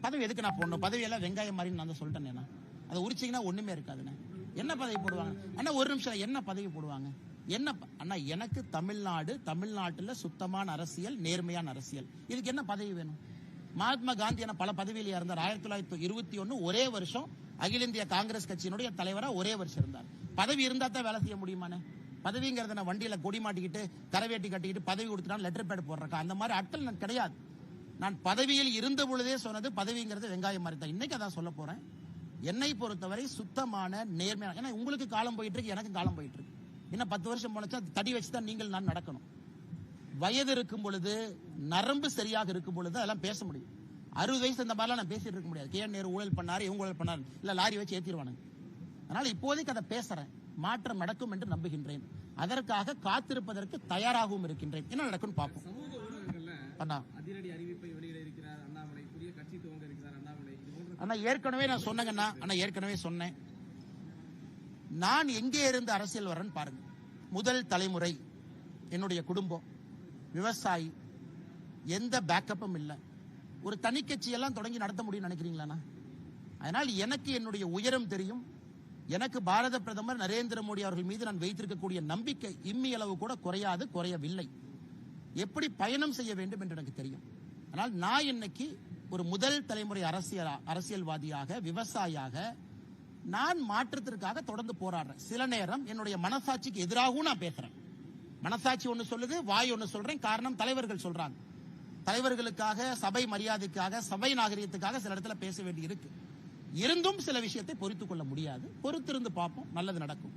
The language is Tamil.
பதவி எதுக்கு நான் போடணும்? பதவியெல்லாம் வெங்காயம் மாதிரி நான் சொல்லிட்டேன். அதை உரிச்சிங்கன்னா ஒண்ணுமே இருக்காதுண்ணே. என்ன பதவி போடுவாங்க அண்ணா? ஒரு நிமிஷம், என்ன பதவி போடுவாங்க? என்ன அண்ணா, எனக்கு தமிழ்நாட்டுல சுத்தமான அரசியல், நேர்மையான அரசியல், இதுக்கு என்ன பதவி வேணும்? மகாத்மா காந்தி பல பதவியில இருந்தார். 1921 ஒரே வருஷம் அகில இந்திய காங்கிரஸ் கட்சியினுடைய தலைவரா ஒரே வருஷம் இருந்தார். பதவி இருந்தா தான் வேலை செய்ய முடியுமானே? பதவிங்கிறத நான் வண்டியில கொடி மாட்டிக்கிட்டு கரவேட்டி கட்டிக்கிட்டு பதவி கொடுத்துட்டான் லெட்டர் பேட் போடுறக்கா? அந்த மாதிரி ஆட்கள் நான் கிடையாது. நான் பதவியில் இருந்த பொழுதே சொன்னது பதவிங்கிறது வெங்காயம் மாதிரி தான். இன்னைக்கு அதான் சொல்ல போறேன். என்னை பொறுத்தவரை சுத்தமான நேர்மையான, ஏன்னா உங்களுக்கு காலம் போயிட்டு இருக்கு, எனக்கு காலம் போயிட்டு இருக்கு. இன்னும் 10 வருஷம் போனச்சா தடி வச்சுதான் நீங்கள் நான் நடக்கணும். வயது இருக்கும் பொழுது, நரம்பு சரியாக இருக்கும் பொழுது அதெல்லாம் பேச முடியும். 60 வயசு இந்த மாதிரிலாம் நான் பேசிட்டு இருக்க முடியாது. கே நேரு ஊழல் பண்ணாரு, இவங்க ஊழல் பண்ணாரு, இல்ல லாரி வச்சு ஏத்திடுவானுங்க. அதனால இப்போதைக்கு அதை பேசுறேன். மாற்றம் நடக்கும் என்று நம்புகின்றேன். அதற்காக காத்திருப்பதற்கு தயாராகவும் இருக்கின்றேன். என்ன நடக்கும் பார்ப்போம். அதிரடி அறிவிப்பை வெளியிட இருக்கிறார் அண்ணாமலை. புதிய கட்சி துவங்க இருக்கிறார் அண்ணாமலை. அண்ணா ஏற்கனவே நான் சொன்னேங்கண்ணா. அண்ணா ஏற்கனவே சொன்னேன். நான் எங்கே இருந்து அரசியல் வரேன்னு பாருங்க. முதல் தலைமுறை, என்னுடைய குடும்பம் விவசாயி, எந்த பேக்கப்பும் இல்லை. ஒரு தனி கட்சியெல்லாம் தொடங்கி நடத்த முடியும்னு நினைக்கிறீங்களா? அதனால் எனக்கு என்னுடைய உயரம் தெரியும். எனக்கு பாரத பிரதமர் நரேந்திர மோடி அவர்கள் மீது நான் வைத்திருக்கக்கூடிய நம்பிக்கை இம்மி அளவு கூட குறையாது, குறையவில்லை. எப்படி பயணம் செய்ய வேண்டும் என்று எனக்கு தெரியும். ஆனால் நான் இன்னைக்கு ஒரு முதல் தலைமுறை அரசியல்வாதியாக, விவசாயியாக நான் மாற்றத்திற்காக தொடர்ந்து போராடுறேன். சில நேரம் என்னுடைய மனசாட்சிக்கு எதிராகவும் நான் பேசுறேன். மனசாட்சி ஒன்னு சொல்லுது, வாய் ஒன்னு சொல்றேன். காரணம் தலைவர்கள் சொல்றாங்க. தலைவர்களுக்காக, சபை மரியாதைக்காக, சபை நாகரிகத்துக்காக சில இடத்துல பேச வேண்டி இருக்கு. இருந்தும் சில விஷயத்தை பொறுத்துக் கொள்ள முடியாது. பொறுத்திருந்து பார்ப்போம், நல்லது நடக்கும்.